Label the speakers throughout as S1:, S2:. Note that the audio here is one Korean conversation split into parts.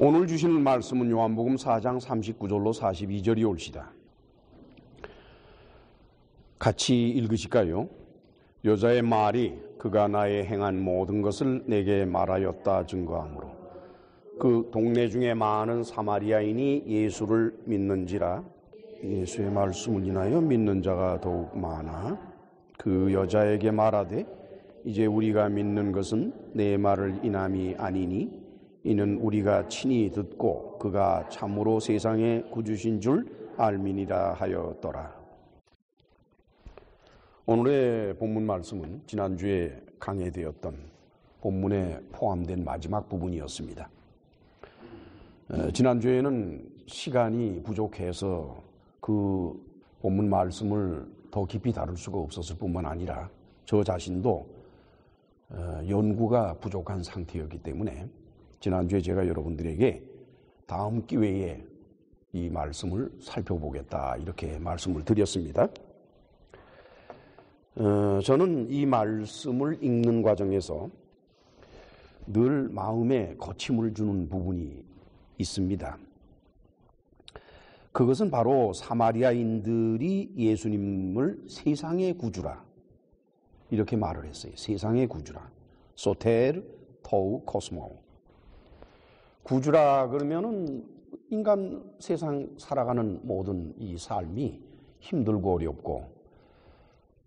S1: 오늘 주시는 말씀은 요한복음 4장 39절로 42절이 올시다. 같이 읽으실까요? 여자의 말이 그가 나의 행한 모든 것을 내게 말하였다 증거하므로 그 동네 중에 많은 사마리아인이 예수를 믿는지라. 예수의 말씀을 인하여 믿는 자가 더욱 많아 그 여자에게 말하되 이제 우리가 믿는 것은 내 말을 인함이 아니니 이는 우리가 친히 듣고 그가 참으로 세상에 구주신 줄 알미니라 하였더라. 오늘의 본문 말씀은 지난주에 강해되었던 본문에 포함된 마지막 부분이었습니다. 지난주에는 시간이 부족해서 그 본문 말씀을 더 깊이 다룰 수가 없었을 뿐만 아니라 저 자신도 연구가 부족한 상태였기 때문에 지난주에 제가 여러분들에게 다음 기회에 이 말씀을 살펴보겠다 이렇게 말씀을 드렸습니다. 저는 이 말씀을 읽는 과정에서 늘 마음에 거침을 주는 부분이 있습니다. 그것은 바로 사마리아인들이 예수님을 세상의 구주라 이렇게 말을 했어요. 세상의 구주라. 소테르 토우 코스모. 구주라 그러면은 인간 세상 살아가는 모든 이 삶이 힘들고 어렵고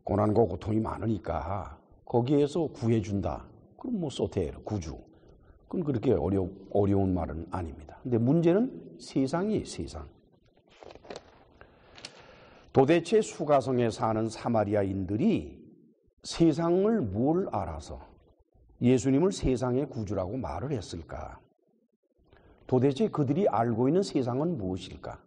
S1: 고난과 고통이 많으니까 거기에서 구해준다. 그럼 뭐 소테르 구주. 그건 그렇게 어려운 말은 아닙니다. 근데 문제는 세상이에요. 세상. 도대체 수가성에 사는 사마리아인들이 세상을 뭘 알아서 예수님을 세상의 구주라고 말을 했을까? 도대체 그들이 알고 있는 세상은 무엇일까?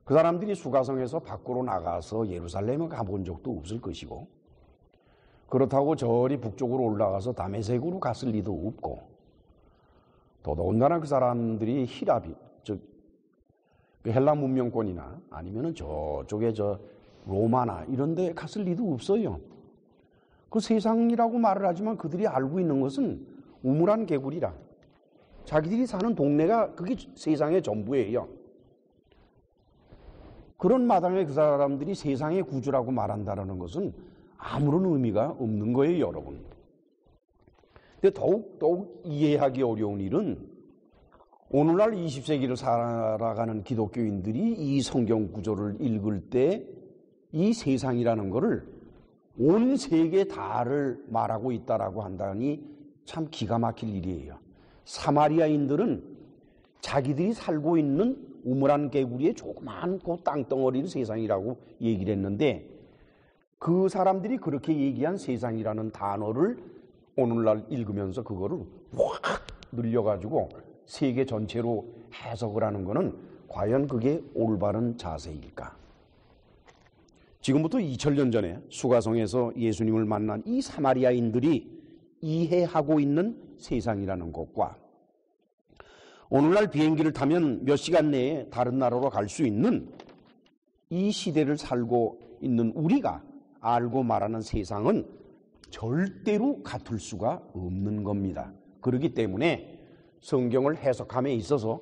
S1: 그 사람들이 수가성에서 밖으로 나가서 예루살렘에 가본 적도 없을 것이고 그렇다고 저리 북쪽으로 올라가서 다메섹으로 갔을 리도 없고 더더군다나 그 사람들이 히라비, 즉 헬라 문명권이나 아니면은 저쪽에 로마나 이런 데 갔을 리도 없어요. 그 세상이라고 말을 하지만 그들이 알고 있는 것은 우물안 개구리라. 자기들이 사는 동네가 그게 세상의 전부예요. 그런 마당에 그 사람들이 세상의 구주라고 말한다는 것은 아무런 의미가 없는 거예요, 여러분. 근데 더욱 이해하기 어려운 일은 오늘날 20세기를 살아가는 기독교인들이 이 성경 구절을 읽을 때 이 세상이라는 것을 온 세계 다를 말하고 있다라고 한다니 참 기가 막힐 일이에요. 사마리아인들은 자기들이 살고 있는 우물안 개구리의 조그만 그 땅덩어리를 세상이라고 얘기를 했는데 그 사람들이 그렇게 얘기한 세상이라는 단어를 오늘날 읽으면서 그거를 확 늘려가지고 세계 전체로 해석을 하는 것은 과연 그게 올바른 자세일까? 지금부터 2000년 전에 수가성에서 예수님을 만난 이 사마리아인들이 이해하고 있는 세상이라는 것과 오늘날 비행기를 타면 몇 시간 내에 다른 나라로 갈 수 있는 이 시대를 살고 있는 우리가 알고 말하는 세상은 절대로 같을 수가 없는 겁니다. 그렇기 때문에 성경을 해석함에 있어서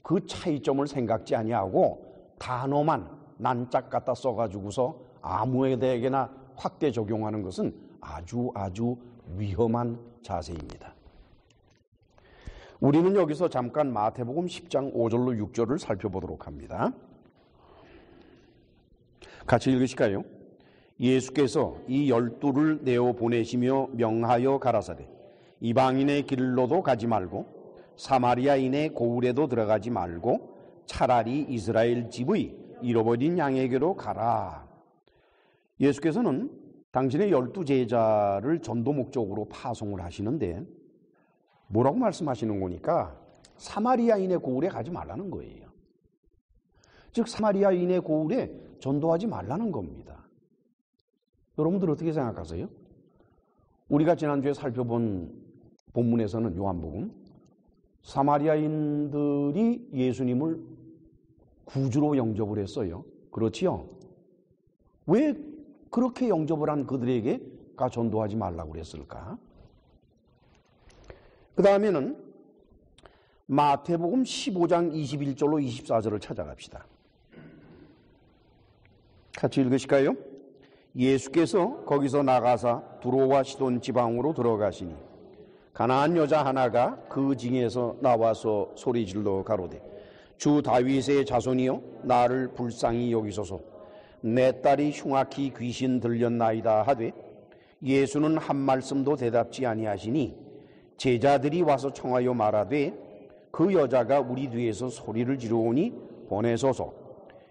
S1: 그 차이점을 생각지 아니하고 단어만 난짝 갖다 써가지고서 아무에게나 확대 적용하는 것은 아주 위험한 자세입니다. 우리는 여기서 잠깐 마태복음 10장 5절로 6절을 살펴보도록 합니다. 같이 읽으실까요? 예수께서 이 12를 내어 보내시며 명하여 가라사대 이방인의 길로도 가지 말고 사마리아인의 고을에도 들어가지 말고 차라리 이스라엘 집의 잃어버린 양에게로 가라. 예수께서는 당신의 12제자를 전도 목적으로 파송을 하시는데 뭐라고 말씀하시는 거니까 사마리아인의 고을에 가지 말라는 거예요. 즉 사마리아인의 고을에 전도하지 말라는 겁니다. 여러분들 어떻게 생각하세요? 우리가 지난주에 살펴본 본문에서는 요한복음 사마리아인들이 예수님을 구주로 영접을 했어요. 그렇지요? 왜 그렇게 영접을 한 그들에게 전도하지 말라고 그랬을까? 그 다음에는 마태복음 15장 21절로 24절을 찾아갑시다. 같이 읽으실까요? 예수께서 거기서 나가사 두로와 시돈 지방으로 들어가시니 가나안 여자 하나가 그 징에서 나와서 소리질러 가로되 주 다윗의 자손이여 나를 불쌍히 여기소서 내 딸이 흉악히 귀신 들렸나이다 하되 예수는 한 말씀도 대답지 아니하시니 제자들이 와서 청하여 말하되 그 여자가 우리 뒤에서 소리를 지르오니 보내소서.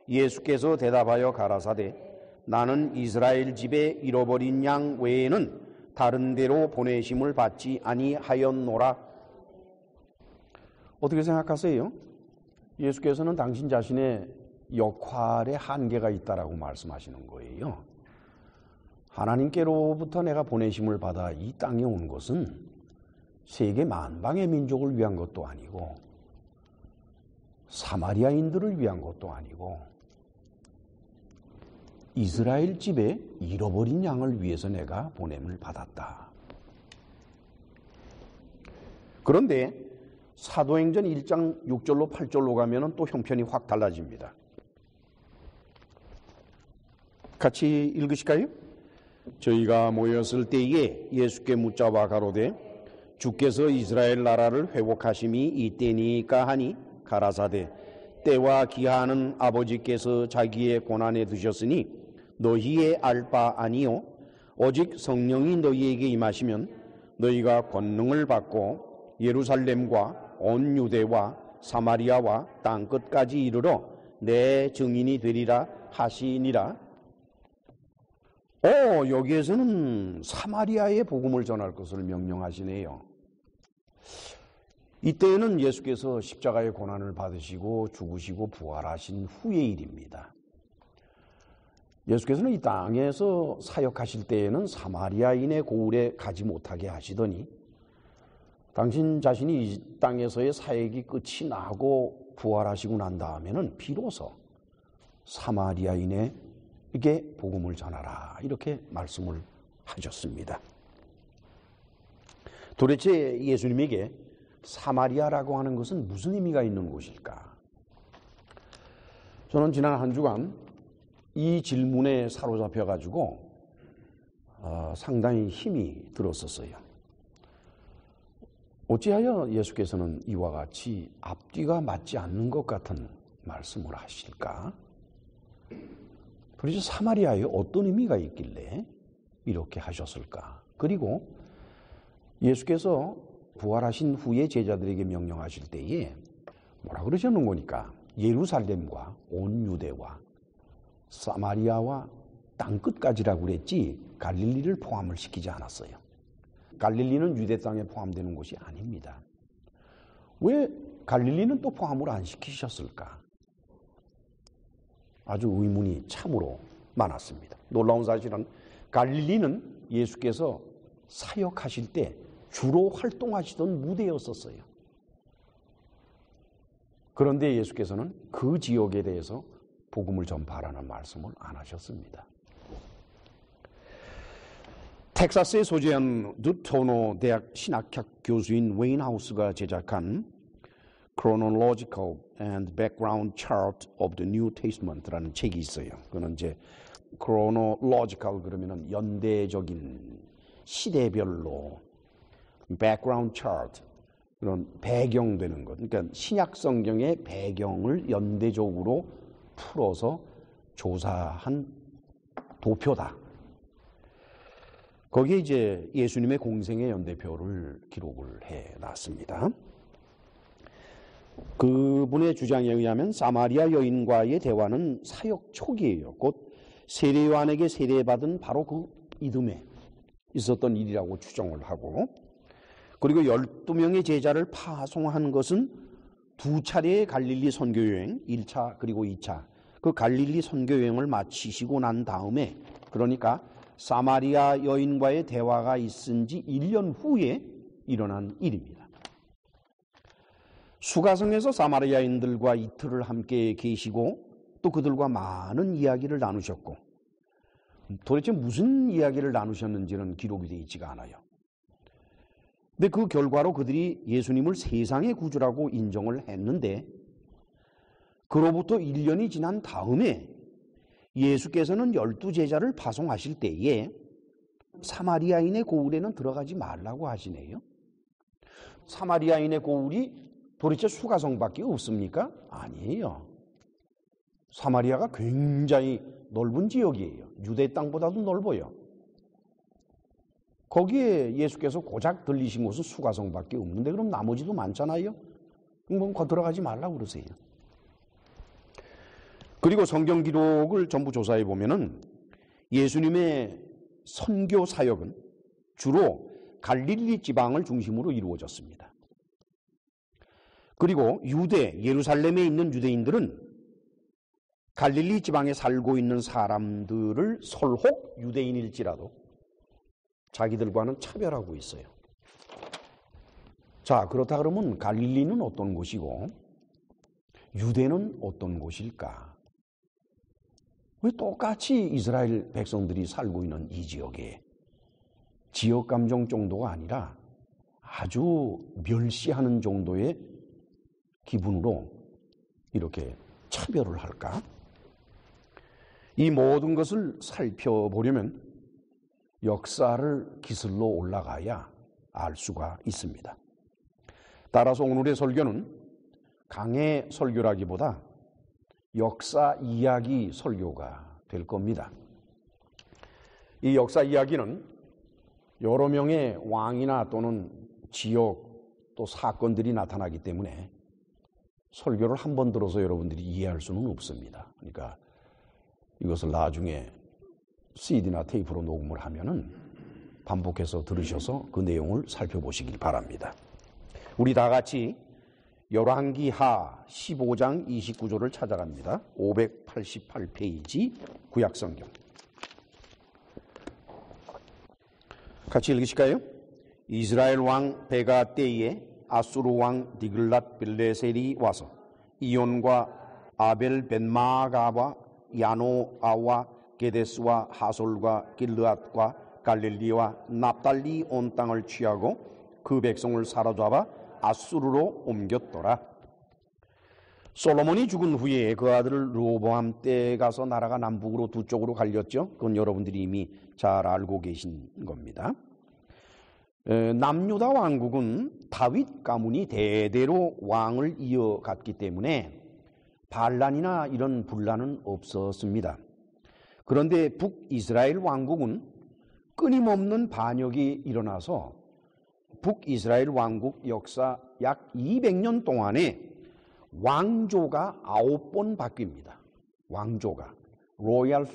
S1: 예수께서 대답하여 가라사대 나는 이스라엘 집에 잃어버린 양 외에는 다른 데로 보내심을 받지 아니하였노라. 어떻게 생각하세요? 예수께서는 당신 자신의 역할에 한계가 있다라고 말씀하시는 거예요. 하나님께로부터 내가 보내심을 받아 이 땅에 온 것은 세계 만방의 민족을 위한 것도 아니고 사마리아인들을 위한 것도 아니고 이스라엘 집에 잃어버린 양을 위해서 내가 보냄을 받았다. 그런데 사도행전 1장 6절로 8절로 가면 또 형편이 확 달라집니다. 같이 읽으실까요? 저희가 모였을 때에 예수께 묻자와 가로되 주께서 이스라엘 나라를 회복하심이 이때니까 하니 가라사대 때와 기한은 아버지께서 자기의 고난에 두셨으니 너희의 알 바 아니요 오직 성령이 너희에게 임하시면 너희가 권능을 받고 예루살렘과 온 유대와 사마리아와 땅 끝까지 이르러 내 증인이 되리라 하시니라. 여기에서는 사마리아의 복음을 전할 것을 명령하시네요. 이때에는 예수께서 십자가의 고난을 받으시고 죽으시고 부활하신 후의 일입니다. 예수께서는 이 땅에서 사역하실 때에는 사마리아인의 고을에 가지 못하게 하시더니 당신 자신이 이 땅에서의 사역이 끝이 나고 부활하시고 난 다음에는 비로소 사마리아인에게 복음을 전하라 이렇게 말씀을 하셨습니다. 도대체 예수님에게 사마리아라고 하는 것은 무슨 의미가 있는 곳일까? 저는 지난 한 주간 이 질문에 사로잡혀가지고 상당히 힘이 들었었어요. 어찌하여 예수께서는 이와 같이 앞뒤가 맞지 않는 것 같은 말씀을 하실까? 도대체 사마리아에 어떤 의미가 있길래 이렇게 하셨을까? 그리고 예수께서 부활하신 후에 제자들에게 명령하실 때에 뭐라 그러셨는 거니까 예루살렘과 온 유대와 사마리아와 땅끝까지라고 그랬지 갈릴리를 포함을 시키지 않았어요. 갈릴리는 유대 땅에 포함되는 곳이 아닙니다. 왜 갈릴리는 또 포함을 안 시키셨을까? 아주 의문이 참으로 많았습니다. 놀라운 사실은 갈릴리는 예수께서 사역하실 때 주로 활동하시던 무대였었어요. 그런데 예수께서는 그 지역에 대해서 복음을 전파하라는 말씀을 안 하셨습니다. 텍사스에 소재한 뉴토너 대학 신학학 교수인 웨인 하우스가 제작한 Chronological and Background Chart of the New Testament라는 책이 있어요. 그거는 이제 chronological 그러면은 연대적인 시대별로 background chart 그런 배경되는 것. 그러니까 신약 성경의 배경을 연대적으로 풀어서 조사한 도표다. 거기에 이제 예수님의 공생의 연대표를 기록을 해 놨습니다. 그분의 주장에 의하면 사마리아 여인과의 대화는 사역 초기예요. 곧 세례 요한에게 세례받은 바로 그 이듬해 있었던 일이라고 추정을 하고, 그리고 12명의 제자를 파송한 것은 두 차례의 갈릴리 선교여행, 1차 그리고 2차, 그 갈릴리 선교여행을 마치시고 난 다음에, 그러니까 사마리아 여인과의 대화가 있은 지 1년 후에 일어난 일입니다. 수가성에서 사마리아인들과 이틀을 함께 계시고 또 그들과 많은 이야기를 나누셨고, 도대체 무슨 이야기를 나누셨는지는 기록이 되어 있지가 않아요. 근데 그 결과로 그들이 예수님을 세상의 구주라고 인정을 했는데, 그로부터 1년이 지난 다음에 예수께서는 12제자를 파송하실 때에 사마리아인의 고을에는 들어가지 말라고 하시네요. 사마리아인의 고을이 도대체 수가성밖에 없습니까? 아니에요. 사마리아가 굉장히 넓은 지역이에요. 유대 땅보다도 넓어요. 거기에 예수께서 고작 들리신 곳은 수가성밖에 없는데 그럼 나머지도 많잖아요. 그럼 들어가지 말라고 그러세요. 그리고 성경 기록을 전부 조사해 보면은 예수님의 선교 사역은 주로 갈릴리 지방을 중심으로 이루어졌습니다. 그리고 유대, 예루살렘에 있는 유대인들은 갈릴리 지방에 살고 있는 사람들을 설혹 유대인일지라도 자기들과는 차별하고 있어요. 자, 그렇다 그러면 갈릴리는 어떤 곳이고 유대는 어떤 곳일까? 왜 똑같이 이스라엘 백성들이 살고 있는 이 지역에 지역 감정 정도가 아니라 아주 멸시하는 정도의 기분으로 이렇게 차별을 할까? 이 모든 것을 살펴보려면 역사를 기슬러 올라가야 알 수가 있습니다. 따라서 오늘의 설교는 강해 설교라기보다 역사 이야기 설교가 될 겁니다. 이 역사 이야기는 여러 명의 왕이나 또는 지역 또 사건들이 나타나기 때문에 설교를 한 번 들어서 여러분들이 이해할 수는 없습니다. 그러니까 이것을 나중에 CD나 테이프로 녹음을 하면은 반복해서 들으셔서 그 내용을 살펴보시길 바랍니다. 우리 다 같이 열왕기하 15장 29절을 찾아갑니다. 588페이지 구약성경. 같이 읽으실까요? 이스라엘 왕 베가 때에 아수르 왕 디글랏 빌레셀이 와서 이온과 아벨 벤마가와 야노아와 게데스와 하솔과 길르앗과 갈릴리와 납달리 온 땅을 취하고 그 백성을 사로잡아 아수르로 옮겼더라. 솔로몬이 죽은 후에 그 아들 르호보암 때 가서 나라가 남북으로 두 쪽으로 갈렸죠. 그건 여러분들이 이미 잘 알고 계신 겁니다. 남유다 왕국은 다윗 가문이 대대로 왕을 이어갔기 때문에 반란이나 이런 분란은 없었습니다. 그런데 북이스라엘 왕국은 끊임없는 반역이 일어나서 북이스라엘 왕국 역사 약 200년 동안에 왕조가 9번 바뀝니다. 왕조가 로얄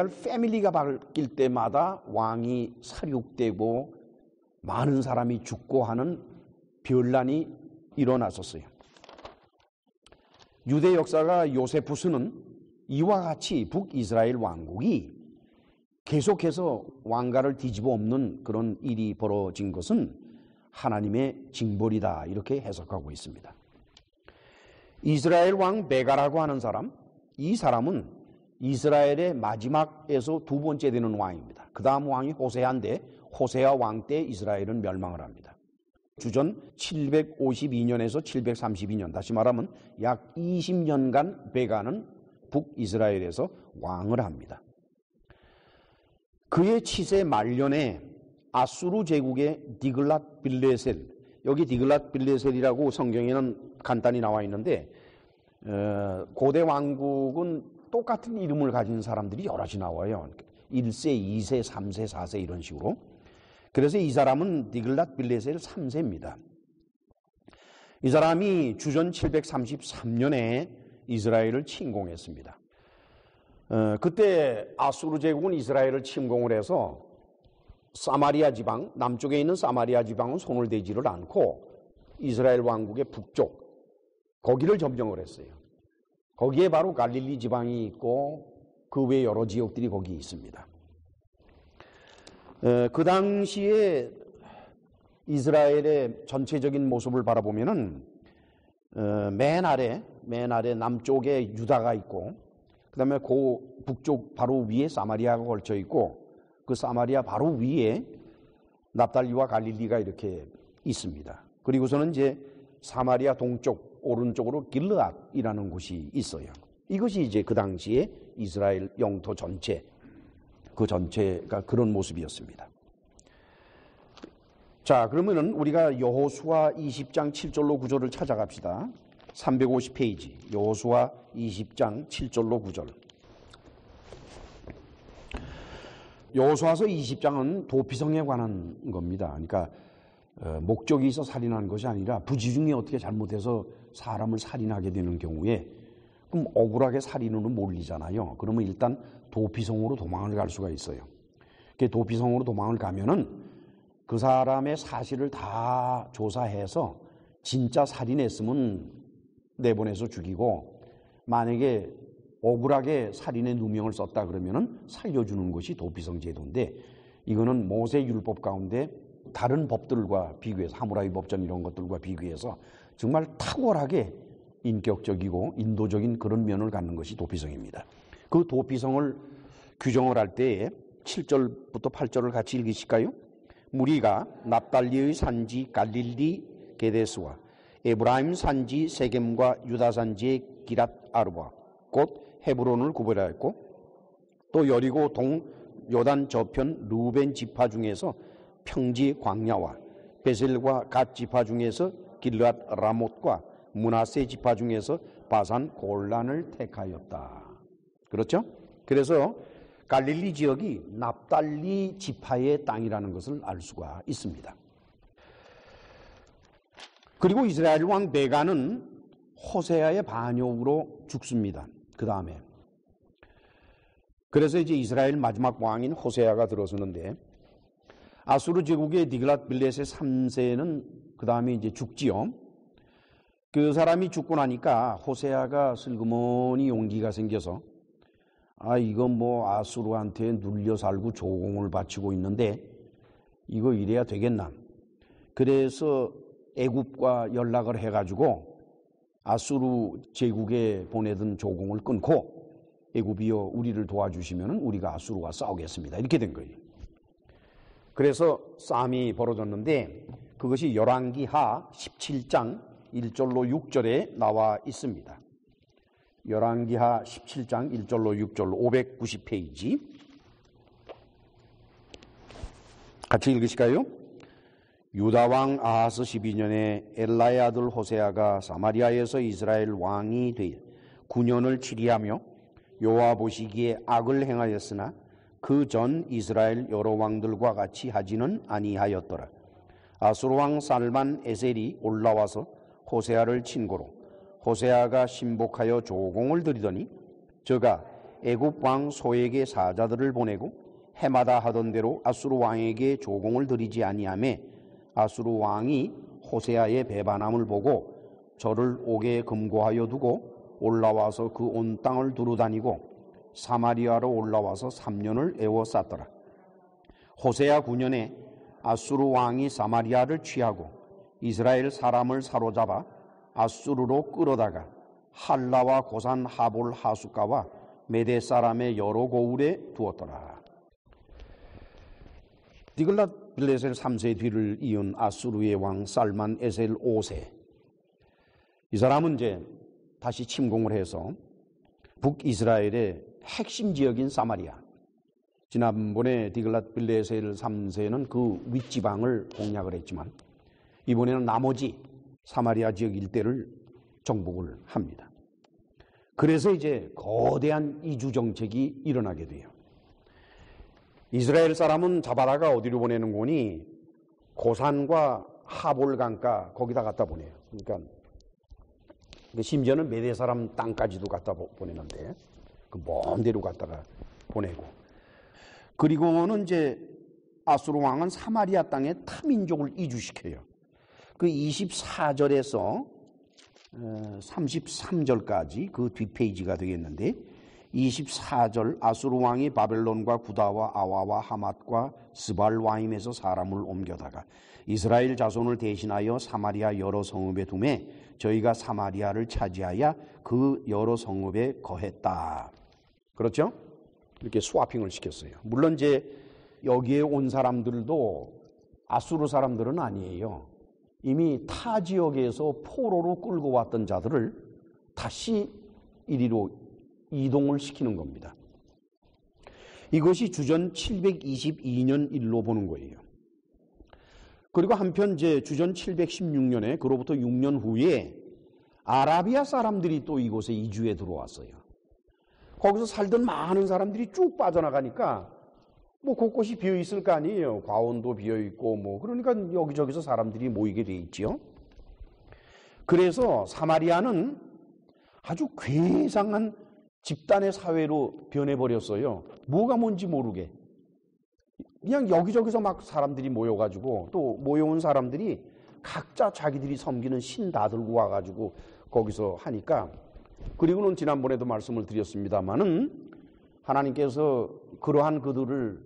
S1: 패밀리가 바뀔 때마다 왕이 살육되고 많은 사람이 죽고 하는 변란이 일어났었어요. 유대 역사가 요세푸스는 이와 같이 북이스라엘 왕국이 계속해서 왕가를 뒤집어 엎는 그런 일이 벌어진 것은 하나님의 징벌이다 이렇게 해석하고 있습니다. 이스라엘 왕 베가라고 하는 사람, 이 사람은 이스라엘의 마지막에서 두 번째 되는 왕입니다. 그 다음 왕이 호세아인데 호세아 왕 때 이스라엘은 멸망을 합니다. 주전 752년에서 732년, 다시 말하면 약 20년간 베가는 북이스라엘에서 왕을 합니다. 그의 치세 말년에 아수르 제국의 디글랏 빌레셀, 여기 디글랏 빌레셀이라고 성경에는 간단히 나와 있는데 고대 왕국은 똑같은 이름을 가진 사람들이 여럿이 나와요. 1세, 2세, 3세, 4세 이런 식으로. 그래서 이 사람은 디글랏 빌레셀 3세입니다. 이 사람이 주전 733년에 이스라엘을 침공했습니다. 그때 아수르 제국은 이스라엘을 침공을 해서 사마리아 지방, 남쪽에 있는 사마리아 지방은 손을 대지를 않고 이스라엘 왕국의 북쪽, 거기를 점령을 했어요. 거기에 바로 갈릴리 지방이 있고 그 외 여러 지역들이 거기 있습니다. 그 당시에 이스라엘의 전체적인 모습을 바라보면은 맨 아래 남쪽에 유다가 있고 그 다음에 그 북쪽 바로 위에 사마리아가 걸쳐 있고 그 사마리아 바로 위에 납달리와 갈릴리가 이렇게 있습니다. 그리고서는 이제 사마리아 동쪽 오른쪽으로 길르앗이라는 곳이 있어요. 이것이 이제 그 당시에 이스라엘 영토 전체, 그 전체가 그런 모습이었습니다. 자, 그러면은 우리가 여호수아 20장 7절로 9절을 찾아갑시다. 350페이지 여호수아 20장 7절로 9절. 여호수아서 20장은 도피성에 관한 겁니다. 그러니까 목적이 있어 살인하는 것이 아니라 부지중에 어떻게 잘못해서 사람을 살인하게 되는 경우에 그럼 억울하게 살인으로 몰리잖아요. 그러면 일단 도피성으로 도망을 갈 수가 있어요. 도피성으로 도망을 가면은 그 사람의 사실을 다 조사해서 진짜 살인했으면 내보내서 죽이고 만약에 억울하게 살인의 누명을 썼다 그러면은 살려주는 것이 도피성 제도인데 이거는 모세 율법 가운데 다른 법들과 비교해서 하무라비 법전 이런 것들과 비교해서 정말 탁월하게 인격적이고 인도적인 그런 면을 갖는 것이 도피성입니다. 그 도피성을 규정을 할 때에 7절부터 8절을 같이 읽으실까요? 무리가 납달리의 산지 갈릴리 게데스와 에브라임 산지 세겜과 유다 산지의 기랏 아르바 곧 헤브론을 구별하였고 또 여리고 동 요단 저편 루벤 지파 중에서 평지 광야와 베셀과 갓 지파 중에서 길르앗 라못과 므낫세 지파 중에서 바산 골란을 택하였다. 그렇죠? 그래서 갈릴리 지역이 납달리 지파의 땅이라는 것을 알 수가 있습니다. 그리고 이스라엘 왕 베가는 호세아의 반역으로 죽습니다. 그 다음에 그래서 이제 이스라엘 마지막 왕인 호세아가 들어서는데 아수르 제국의 디글랏 빌레셋 3세는 그 다음에 이제 죽지요. 그 사람이 죽고 나니까 호세아가 슬그머니 용기가 생겨서 이건 뭐 아수르한테 눌려 살고 조공을 바치고 있는데 이거 이래야 되겠나. 그래서 애굽과 연락을 해가지고 아수르 제국에 보내던 조공을 끊고 애굽이여 우리를 도와주시면 우리가 아수르와 싸우겠습니다. 이렇게 된 거예요. 그래서 싸움이 벌어졌는데 그것이 열왕기하 17장 1절로 6절에 나와 있습니다. 열왕기하 17장 1절로 6절로 590페이지 같이 읽으실까요? 유다왕 아하스 12년에 엘라의 아들 호세아가 사마리아에서 이스라엘 왕이 되어 9년을 치리하며 여호와 보시기에 악을 행하였으나 그 전 이스라엘 여러 왕들과 같이 하지는 아니하였더라. 아수르 왕 살만 에셀이 올라와서 호세아를 친고로 호세아가 신복하여 조공을 드리더니 저가 애굽 왕 소에게 사자들을 보내고 해마다 하던 대로 아수르 왕에게 조공을 드리지 아니하며 아수르 왕이 호세아의 배반함을 보고 저를 옥에 금고하여 두고 올라와서 그 온 땅을 두루다니고 사마리아로 올라와서 3년을 에워쌌더라. 호세아 9년에 아수르 왕이 사마리아를 취하고 이스라엘 사람을 사로잡아 아수르로 끌어다가 할라와 고산 하볼 하숫가와 메대 사람의 여러 고울에 두었더라. 디글랏 빌레셀 3세 뒤를 이은 아수르의 왕 살만 에셀 5세. 이 사람은 이제 다시 침공을 해서 북이스라엘의 핵심 지역인 사마리아. 지난번에 디글랏 빌레셀 3세는 그 윗지방을 공략을 했지만 이번에는 나머지 사마리아 지역 일대를 정복을 합니다. 그래서 이제 거대한 이주 정책이 일어나게 돼요. 이스라엘 사람은 잡아다가 어디로 보내는 거니? 고산과 하볼 강가 거기다 갖다 보내요. 그러니까 심지어는 메대 사람 땅까지도 갖다 보내는데 그 먼 데로 갖다가 보내고, 그리고는 이제 아수르 왕은 사마리아 땅에 타민족을 이주시켜요. 그 24절에서 33절까지 그 뒷페이지가 되겠는데, 24절 아수르 왕이 바벨론과 구다와 아와와 하맛과 스발와임에서 사람을 옮겨다가 이스라엘 자손을 대신하여 사마리아 여러 성읍에 두매 저희가 사마리아를 차지하여 그 여러 성읍에 거했다. 그렇죠? 이렇게 스와핑을 시켰어요. 물론 이제 여기에 온 사람들도 아수르 사람들은 아니에요. 이미 타 지역에서 포로로 끌고 왔던 자들을 다시 이리로 이동을 시키는 겁니다. 이것이 주전 722년 일로 보는 거예요. 그리고 한편 이제 주전 716년에 그로부터 6년 후에 아라비아 사람들이 또 이곳에 이주해 들어왔어요. 거기서 살던 많은 사람들이 쭉 빠져나가니까 뭐 곳곳이 비어 있을 거 아니에요. 과원도 비어 있고 뭐 그러니까 여기저기서 사람들이 모이게 돼 있지요. 그래서 사마리아는 아주 괴상한 집단의 사회로 변해버렸어요. 뭐가 뭔지 모르게. 그냥 여기저기서 막 사람들이 모여가지고 또 모여온 사람들이 각자 자기들이 섬기는 신 다 들고 와가지고 거기서 하니까, 그리고는 지난번에도 말씀을 드렸습니다마는 하나님께서 그러한 그들을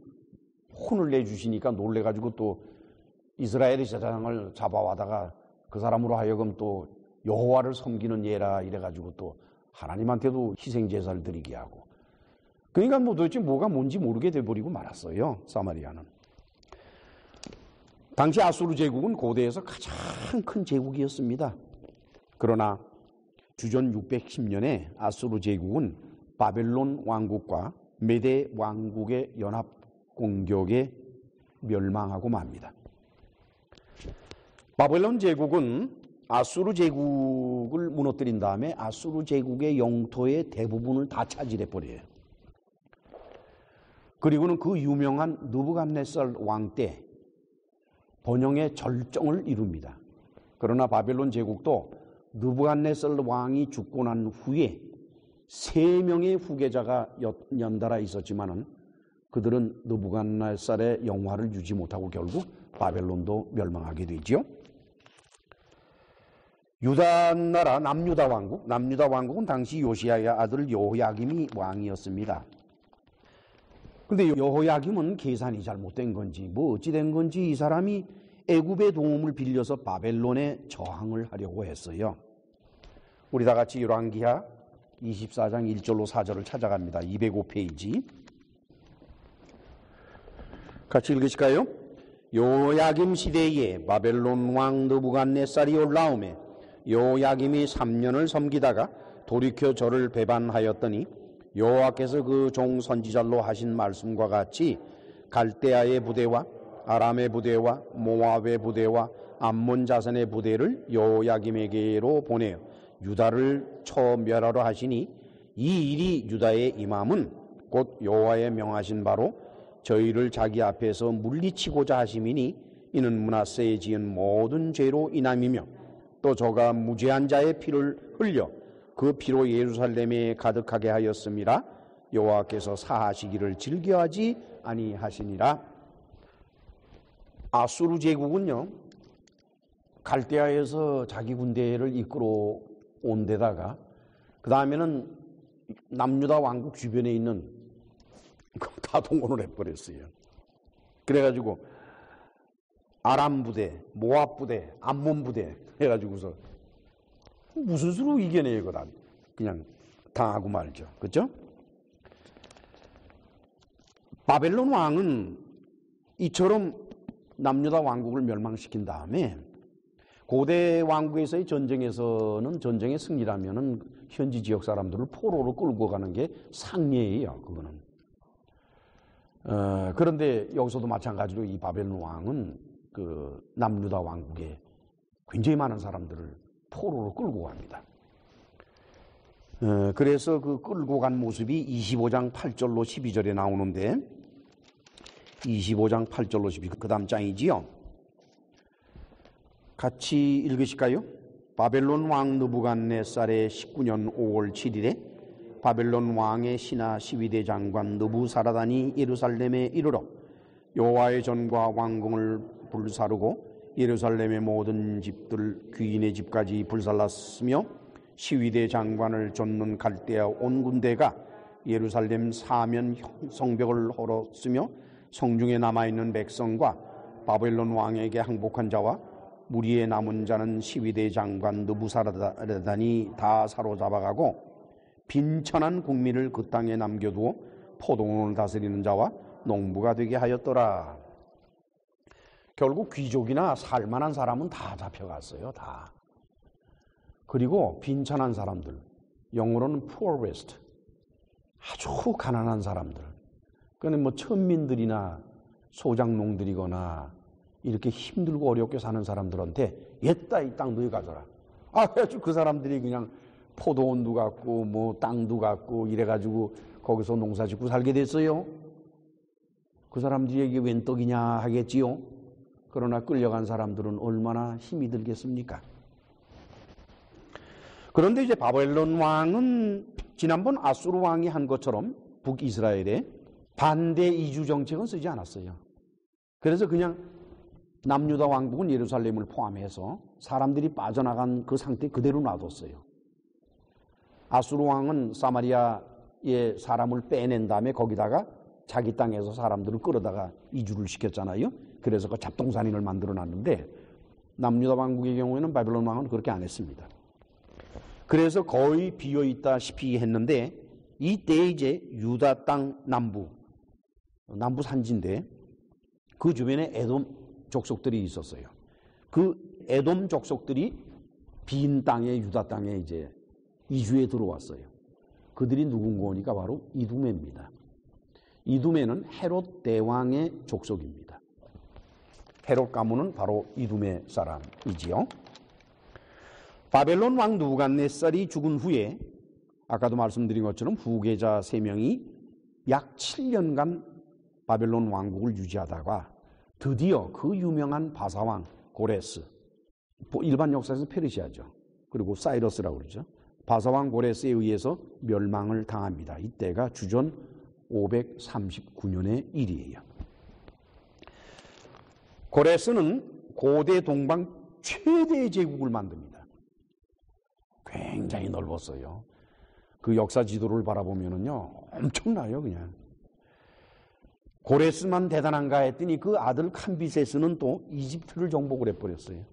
S1: 혼을 내주시니까 놀래가지고 또 이스라엘의 제사장을 잡아와다가 그 사람으로 하여금 또 여호와를 섬기는 예라 이래가지고 또 하나님한테도 희생제사를 드리게 하고, 그러니까 뭐 도대체 뭐가 뭔지 모르게 돼버리고 말았어요. 사마리아는. 당시 아수르 제국은 고대에서 가장 큰 제국이었습니다. 그러나 주전 610년에 아수르 제국은 바벨론 왕국과 메대 왕국의 연합 공격에 멸망하고 맙니다. 바벨론 제국은 아수르 제국을 무너뜨린 다음에 아수르 제국의 영토의 대부분을 다 차지해 버려요. 그리고는 그 유명한 느부갓네살 왕 때 번영의 절정을 이룹니다. 그러나 바벨론 제국도 느부갓네살 왕이 죽고 난 후에 3명의 후계자가 연달아 있었지만은 그들은 느부갓네살의 영화를 유지 못하고 결국 바벨론도 멸망하게 되지요. 유다 나라 남유다 왕국은 당시 요시야의 아들 여호야김이 왕이었습니다. 근데 여호야김은 계산이 잘못된 건지 뭐 어찌 된 건지 이 사람이 애굽의 도움을 빌려서 바벨론에 저항을 하려고 했어요. 우리 다 같이 열왕기하 24장 1절로 4절을 찾아갑니다. 205페이지. 같이 읽으실까요? 여호야김 시대에 바벨론 왕 느부갓네살이 올라오매 여호야김이 3년을 섬기다가 돌이켜 저를 배반하였더니 여호와께서 그 종 선지자로 하신 말씀과 같이 갈대아의 부대와 아람의 부대와 모압의 부대와 암몬 자손의 부대를 여호야김에게로 보내어 유다를 쳐멸하러 하시니 이 일이 유다의 임함은 곧 여호와의 명하신 바로 저희를 자기 앞에서 물리치고자 하심이니 이는 므낫세에 지은 모든 죄로 인함이며 또 저가 무죄한 자의 피를 흘려 그 피로 예루살렘에 가득하게 하였음이라 여호와께서 사하시기를 즐겨하지 아니하시니라. 아수르 제국은요, 갈대아에서 자기 군대를 이끌어 온 데다가 그 다음에는 남유다 왕국 주변에 있는 다 동원을 해버렸어요. 그래가지고 아람 부대, 모압 부대, 암몬 부대 해가지고서 무슨 수로 이겨내요, 그다 그냥 당하고 말죠. 그렇죠? 바벨론 왕은 이처럼 남유다 왕국을 멸망시킨 다음에 고대 왕국에서의 전쟁에서는 전쟁의 승리라면은 현지 지역 사람들을 포로로 끌고 가는 게 상례예요. 그거는. 그런데 여기서도 마찬가지로 이 바벨론 왕은 그 남유다 왕국에 굉장히 많은 사람들을 포로로 끌고 갑니다. 그래서 그 끌고 간 모습이 25장 8절로 12절에 나오는데 25장 8절로 12절 그 다음 장이지요. 같이 읽으실까요? 바벨론 왕 느부갓네살의 19년 5월 7일에 바벨론 왕의 신하 12대 장관 느부사라단이 예루살렘에 이르러 여호와의 전과 왕궁을 불사르고 예루살렘의 모든 집들 귀인의 집까지 불살랐으며 12대 장관을 쫓는 갈대아 온 군대가 예루살렘 사면 성벽을 헐었으며 성중에 남아있는 백성과 바벨론 왕에게 항복한 자와 무리에 남은 자는 12대 장관 느부사라단이 다 사로잡아가고 빈천한 국민을 그 땅에 남겨두어 포도원을 다스리는 자와 농부가 되게 하였더라. 결국 귀족이나 살만한 사람은 다 잡혀갔어요. 다. 그리고 빈천한 사람들, 영어로는 poorest, 아주 가난한 사람들, 그는 뭐 천민들이나 소작농들이거나 이렇게 힘들고 어렵게 사는 사람들한테 옛다 이 땅 너희 가져라. 아주 그 사람들이 그냥 포도원도 갖고 뭐 땅도 갖고 이래가지고 거기서 농사짓고 살게 됐어요. 그 사람들에게 웬 떡이냐 하겠지요. 그러나 끌려간 사람들은 얼마나 힘이 들겠습니까? 그런데 이제 바벨론 왕은 지난번 아수르 왕이 한 것처럼 북이스라엘에 반대 이주 정책은 쓰지 않았어요. 그래서 그냥 남유다 왕국은 예루살렘을 포함해서 사람들이 빠져나간 그 상태 그대로 놔뒀어요. 아수르 왕은 사마리아의 사람을 빼낸 다음에 거기다가 자기 땅에서 사람들을 끌어다가 이주를 시켰잖아요. 그래서 그 잡동산인을 만들어 놨는데 남유다 왕국의 경우에는 바벨론 왕은 그렇게 안 했습니다. 그래서 거의 비어있다시피 했는데 이때 이제 유다 땅 남부 산지인데 그 주변에 에돔 족속들이 있었어요. 그 에돔 족속들이 빈 땅에 유다 땅에 이제 이주에 들어왔어요. 그들이 누군가니까 바로 이두메입니다. 이두메는 헤롯 대왕의 족속입니다. 헤롯 가문은 바로 이두메 사람이지요. 바벨론 왕 느부갓네살이 죽은 후에 아까도 말씀드린 것처럼 후계자 3명이 약 7년간 바벨론 왕국을 유지하다가 드디어 그 유명한 바사왕 고레스, 일반 역사에서 페르시아죠. 그리고 사이러스라고 그러죠. 바사왕 고레스에 의해서 멸망을 당합니다. 이때가 주전 539년의 일이에요. 고레스는 고대 동방 최대의 제국을 만듭니다. 굉장히 넓었어요. 그 역사 지도를 바라보면은요, 엄청나요, 그냥. 고레스만 대단한가 했더니 그 아들 캄비세스는 또 이집트를 정복을 해버렸어요.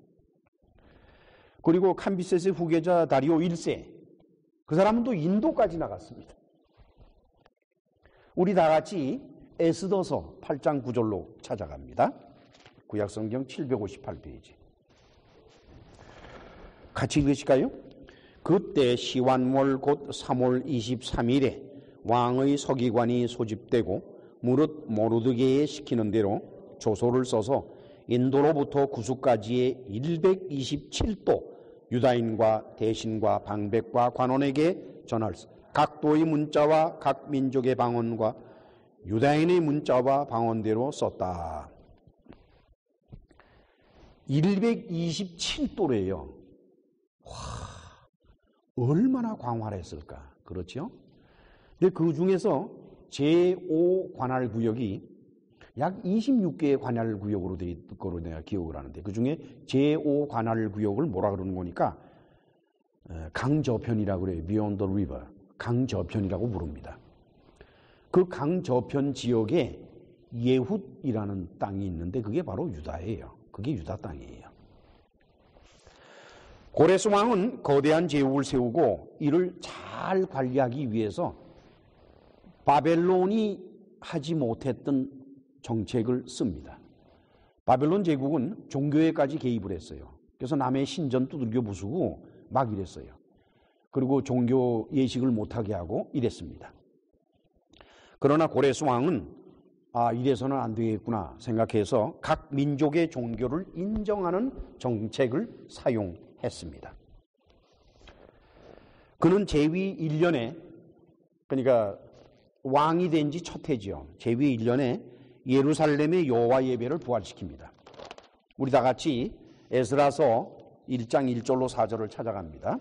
S1: 그리고 캄비세스의 후계자 다리오 1세, 그 사람은 또 인도까지 나갔습니다. 우리 다 같이 에스더서 8장 9절로 찾아갑니다. 구약성경 758페이지. 같이 읽으실까요? 그때 시완월 곧 3월 23일에 왕의 서기관이 소집되고 무릇 모르드게에 시키는 대로 조서를 써서 인도로부터 구수까지의 127도 유다인과 대신과 방백과 관원에게 전할 각 도의 문자와 각 민족의 방언과 유다인의 문자와 방언대로 썼다. 127도래요. 와, 얼마나 광활했을까. 그렇죠? 근데 그 중에서 제5관할 구역이 약 26개의 관할 구역으로 되어 있을 거로 내가 기억을 하는데 그 중에 제5관할 구역을 뭐라 그러는 거니까 강저편이라고 그래요. Beyond the river. 강저편이라고 부릅니다. 그 강저편 지역에 예훗이라는 땅이 있는데 그게 바로 유다예요. 그게 유다 땅이에요. 고레스 왕은 거대한 제국을 세우고 이를 잘 관리하기 위해서 바벨론이 하지 못했던 정책을 씁니다. 바벨론 제국은 종교에까지 개입을 했어요. 그래서 남의 신전 두들겨 부수고 막 이랬어요. 그리고 종교 예식을 못하게 하고 이랬습니다. 그러나 고레스 왕은 이래서는 안 되겠구나 생각해서 각 민족의 종교를 인정하는 정책을 사용했습니다. 그는 제위 1년에, 그러니까 왕이 된 지 첫 해지요. 제위 1년에 예루살렘의 여호와 예배를 부활시킵니다. 우리 다 같이 에스라서 1장 1절로 4절을 찾아갑니다.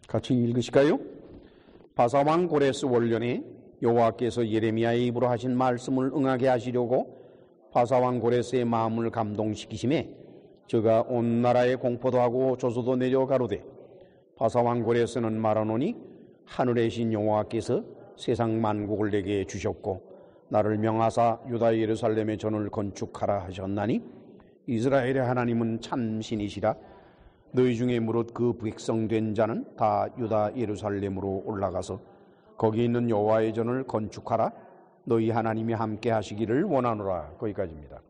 S1: 같이 읽으실까요? 바사왕 고레스 원년에 여호와께서 예레미야의 입으로 하신 말씀을 응하게 하시려고 바사왕 고레스의 마음을 감동시키심에 저가 온 나라에 공포도 하고 조소도 내려 가로되 바사왕 고레스는 말하노니 하늘의 신 여호와께서 세상 만국을 내게 주셨고 나를 명하사 유다 예루살렘의 전을 건축하라 하셨나니 이스라엘의 하나님은 참신이시라. 너희 중에 무릇 그 백성된 자는 다 유다 예루살렘으로 올라가서 거기 있는 여호와의 전을 건축하라. 너희 하나님이 함께 하시기를 원하노라. 거기까지입니다.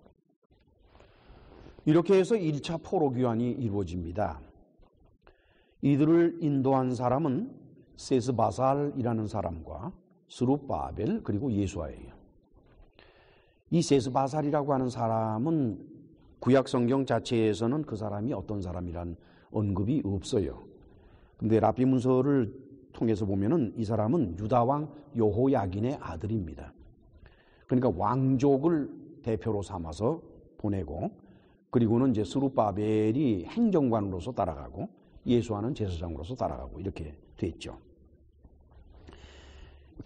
S1: 이렇게 해서 1차 포로귀환이 이루어집니다. 이들을 인도한 사람은 세스바살이라는 사람과 스룹바벨 그리고 예수아예요. 이 세스바살이라고 하는 사람은 구약 성경 자체에서는 그 사람이 어떤 사람이란 언급이 없어요. 근데 랍비 문서를 통해서 보면은 이 사람은 유다왕 여호야긴의 아들입니다. 그러니까 왕족을 대표로 삼아서 보내고, 그리고는 이제 스룹바벨이 행정관으로서 따라가고 예수아는 제사장으로서 따라가고 이렇게 됐죠.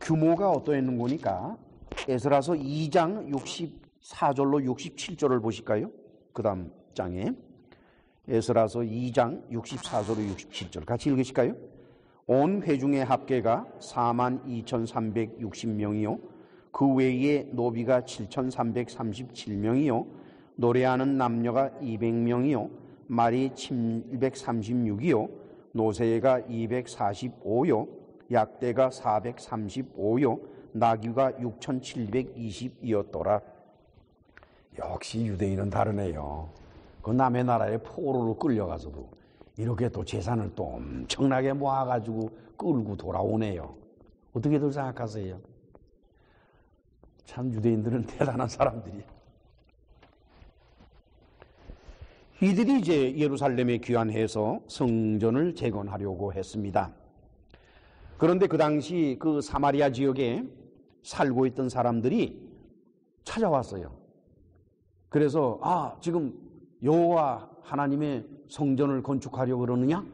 S1: 규모가 어떠했는 거니까 에스라서 2장 64절로 67절을 보실까요? 그 다음 장에 에스라서 2장 64절로 67절 같이 읽으실까요? 온 회중의 합계가 42,360명이요 그 외에 노비가 7,337명이요 노래하는 남녀가 200명이요 말이 736이요 노새가 245요 약대가 435요 나귀가 6,720이었더라. 역시 유대인은 다르네요. 그 남의 나라에 포로로 끌려가서도 이렇게 또 재산을 또 엄청나게 모아가지고 끌고 돌아오네요. 어떻게들 생각하세요? 참 유대인들은 대단한 사람들이에요. 이들이 이제 예루살렘에 귀환해서 성전을 재건하려고 했습니다. 그런데 그 당시 그 사마리아 지역에 살고 있던 사람들이 찾아왔어요. 그래서 지금 여호와 하나님의 성전을 건축하려고 그러느냐?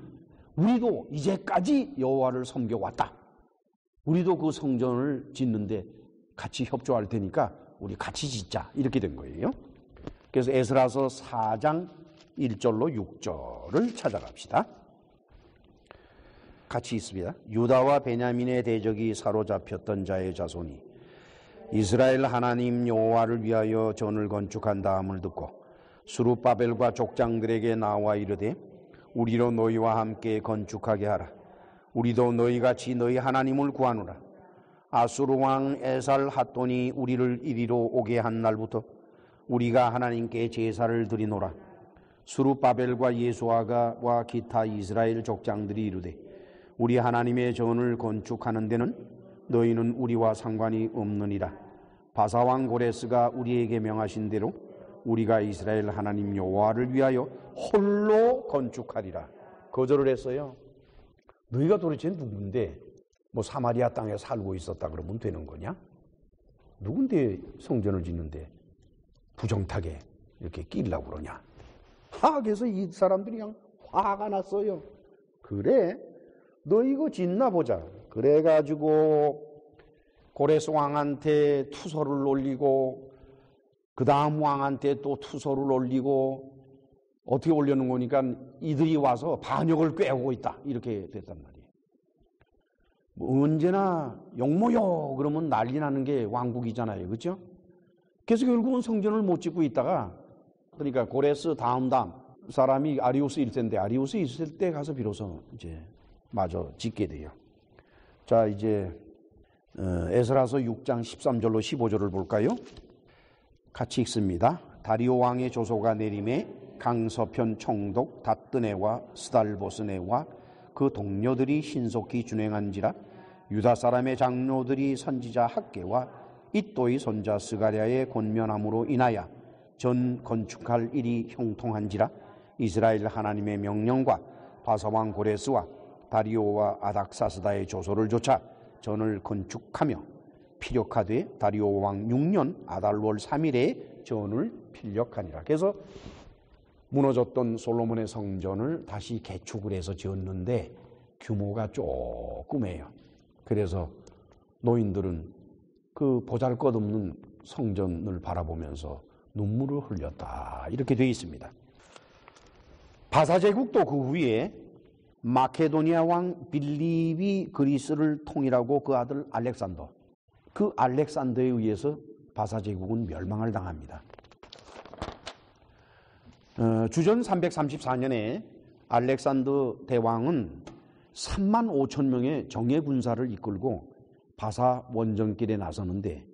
S1: 우리도 이제까지 여호와를 섬겨왔다. 우리도 그 성전을 짓는데 같이 협조할 테니까 우리 같이 짓자. 이렇게 된 거예요. 그래서 에스라서 4장 1절로 6절을 찾아갑시다. 같이 있습니다. 유다와 베냐민의 대적이 사로잡혔던 자의 자손이 이스라엘 하나님 여호와를 위하여 전을 건축한 다음을 듣고 스룹바벨과 족장들에게 나와 이르되 우리로 너희와 함께 건축하게 하라. 우리도 너희같이 너희 하나님을 구하노라. 아수르 왕 에살 핫돈이 우리를 이리로 오게 한 날부터 우리가 하나님께 제사를 드리노라. 스룹바벨과 예수아가 기타 이스라엘 족장들이 이르되 우리 하나님의 전을 건축하는 데는 너희는 우리와 상관이 없느니라. 바사왕 고레스가 우리에게 명하신 대로 우리가 이스라엘 하나님 여호와를 위하여 홀로 건축하리라. 거절을 했어요. 너희가 도대체 누군데 뭐 사마리아 땅에 살고 있었다 그러면 되는 거냐? 누군데 성전을 짓는데 부정타게 이렇게 끼려고 그러냐? 그래서 이 사람들이 그냥 화가 났어요. 그래? 너 이거 짓나 보자. 그래가지고 고레스 왕한테 투서를 올리고 그 다음 왕한테 또 투서를 올리고 어떻게 올려놓은 거니까 이들이 와서 반역을 꾀오고 있다. 이렇게 됐단 말이에요. 언제나 욕모요 그러면 난리 나는 게 왕국이잖아요. 그렇죠? 그래서 결국은 성전을 못 짓고 있다가 그러니까 고레스 다음 사람이 아리우스 일 텐데 아리우스 있을 때 가서 비로소 이제 마저 짓게 돼요. 자, 이제 에스라서 6장 13절로 15절을 볼까요? 같이 읽습니다. 다리오 왕의 조소가 내림에 강서편 총독 다뜨네와 스달보스네와 그 동료들이 신속히 준행한지라 유다 사람의 장로들이 선지자 학개와 잇도의 손자 스가랴의 권면함으로 인하여 전 건축할 일이 형통한지라 이스라엘 하나님의 명령과 바사왕 고레스와 다리오와 아닥사스다의 조소를 조차 전을 건축하며 필력하되 다리오 왕 6년 아달월 3일에 전을 필력하니라. 그래서 무너졌던 솔로몬의 성전을 다시 개축을 해서 지었는데 규모가 조금해요. 그래서 노인들은 그 보잘것없는 성전을 바라보면서 눈물을 흘렸다. 이렇게 되어 있습니다. 바사 제국도 그 후에 마케도니아 왕 빌립이 그리스를 통일하고 그 아들 알렉산더, 그 알렉산더에 의해서 바사 제국은 멸망을 당합니다. 주전 334년에 알렉산더 대왕은 3만 5천 명의 정예 군사를 이끌고 바사 원정길에 나서는데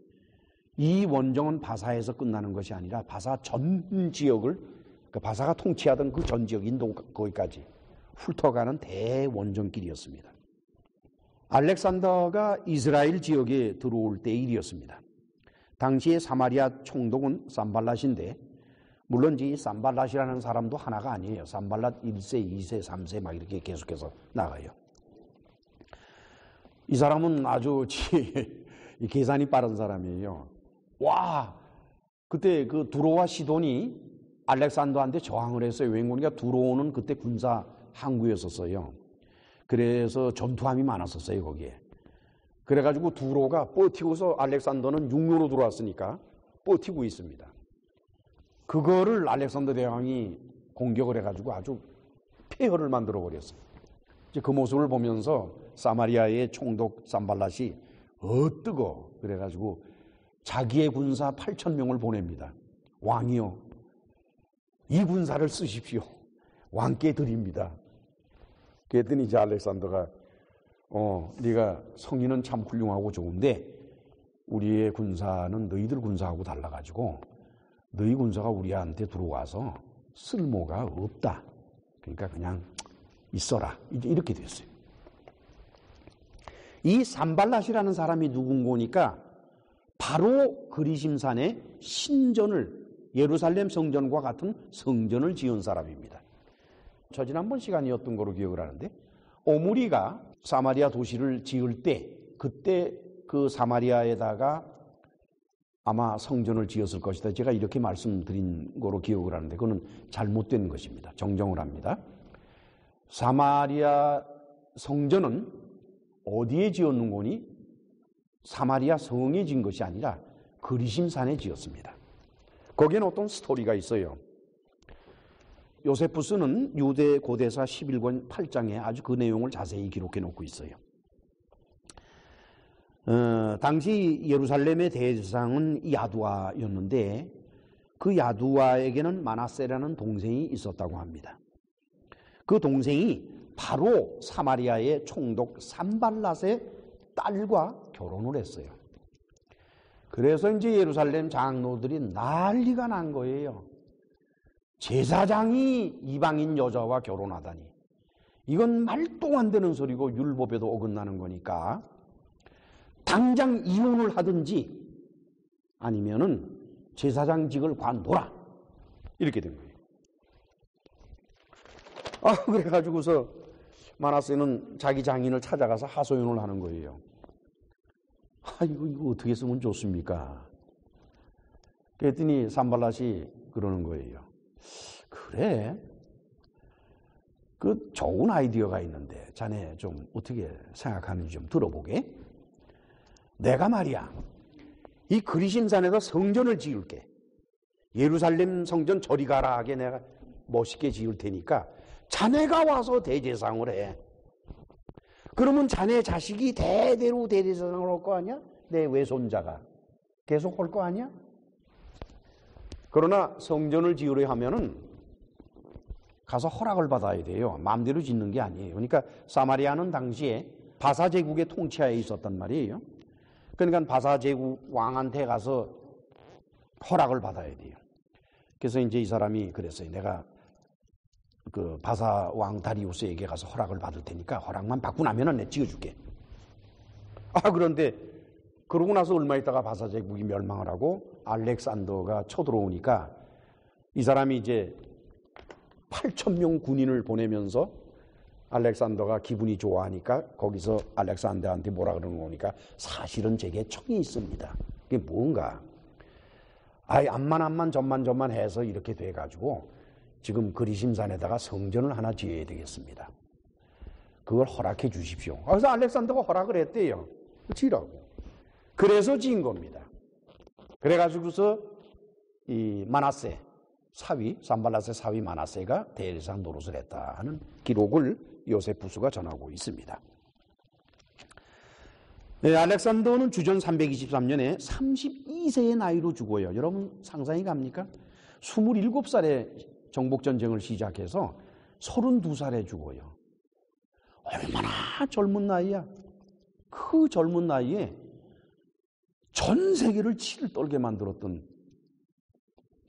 S1: 이 원정은 바사에서 끝나는 것이 아니라 바사 전 지역을, 바사가 통치하던 그 전 지역 인도 거기까지 훑어가는 대원정길이었습니다. 알렉산더가 이스라엘 지역에 들어올 때 일이었습니다. 당시에 사마리아 총독은 산발랏인데, 물론 이 산발랏이라는 사람도 하나가 아니에요. 산발랏 1세, 2세, 3세 막 이렇게 계속해서 나가요. 이 사람은 아주 계산이 빠른 사람이에요. 와, 그때 그 두로와 시돈이 알렉산더한테 저항을 했어요. 왜냐면 두로는 그때 군사 항구였었어요. 그래서 전투함이 많았었어요, 거기에. 그래가지고 두로가 버티고서 알렉산더는 육로로 들어왔으니까 버티고 있습니다. 그거를 알렉산더 대왕이 공격을 해가지고 아주 폐허를 만들어 버렸어요. 이제 그 모습을 보면서 사마리아의 총독 산발랏이 뜨거 그래가지고 자기의 군사 8,000명을 보냅니다. 왕이요, 이 군사를 쓰십시오. 왕께 드립니다. 그랬더니 이제 알렉산더가 네가 성의는 참 훌륭하고 좋은데 우리의 군사는 너희들 군사하고 달라가지고 너희 군사가 우리한테 들어와서 쓸모가 없다. 그러니까 그냥 있어라. 이제 이렇게 됐어요. 이 산발랏이라는 사람이 누군고니까 바로 그리심산에 신전을, 예루살렘 성전과 같은 성전을 지은 사람입니다. 저 지난번 시간이었던 거로 기억을 하는데, 오므리가 사마리아 도시를 지을 때 그때 그 사마리아에다가 아마 성전을 지었을 것이다. 제가 이렇게 말씀드린 거로 기억을 하는데 그거는 잘못된 것입니다. 정정을 합니다. 사마리아 성전은 어디에 지었는 거니? 사마리아 성에 지은 것이 아니라 그리심산에 지었습니다. 거기에는 어떤 스토리가 있어요. 요세푸스는 유대 고대사 11권 8장에 아주 그 내용을 자세히 기록해 놓고 있어요. 당시 예루살렘의 대제사장은 야두아였는데 그 야두아에게는 마나세라는 동생이 있었다고 합니다. 그 동생이 바로 사마리아의 총독 산발랏의 딸과 결혼을 했어요. 그래서 이제 예루살렘 장로들이 난리가 난 거예요. 제사장이 이방인 여자와 결혼하다니. 이건 말도 안 되는 소리고 율법에도 어긋나는 거니까 당장 이혼을 하든지 아니면은 제사장직을 관둬라. 이렇게 된 거예요. 그래가지고서 마나세는 자기 장인을 찾아가서 하소연을 하는 거예요. 이거 어떻게 쓰면 좋습니까? 그랬더니 산발랏이 그러는 거예요. 그래, 그 좋은 아이디어가 있는데 자네 좀 어떻게 생각하는지 좀 들어보게. 내가 말이야, 이 그리심산에서 성전을 지을게. 예루살렘 성전 저리 가라 하게 내가 멋있게 지을 테니까 자네가 와서 대제사장을 해. 그러면 자네 자식이 대대로 대제사장을 할 거 아니야? 내 외손자가 계속 할 거 아니야? 그러나 성전을 지으려 하면은 가서 허락을 받아야 돼요. 마음대로 짓는 게 아니에요. 그러니까 사마리아는 당시에 바사 제국의 통치하에 있었단 말이에요. 그러니까 바사 제국 왕한테 가서 허락을 받아야 돼요. 그래서 이제 이 사람이 그랬어요. 내가 그 바사 왕 다리우스에게 가서 허락을 받을 테니까 허락만 받고 나면은 내가 찍어줄게. 그런데 그러고 나서 얼마 있다가 바사 제국이 멸망을 하고 알렉산더가 쳐들어오니까 이 사람이 이제 8,000명 군인을 보내면서 알렉산더가 기분이 좋아하니까 거기서 알렉산더한테 뭐라 그러는 거니까 사실은 제게 청이 있습니다. 그게 뭔가? 암만 전만 해서 이렇게 돼가지고 지금 그리심산에다가 성전을 하나 지어야 되겠습니다. 그걸 허락해 주십시오. 그래서 알렉산더가 허락을 했대요. 지라고. 그래서 지은 겁니다. 그래가지고서 이 마나세 사위, 산발랏의 사위 마나세가 대제사장 노릇을 했다 하는 기록을 요세푸스가 전하고 있습니다. 네, 알렉산더는 주전 323년에 32세의 나이로 죽어요. 여러분 상상이 갑니까? 27살에 정복전쟁을 시작해서 32살에 죽어요. 얼마나 젊은 나이야. 그 젊은 나이에 전 세계를 치를 떨게 만들었던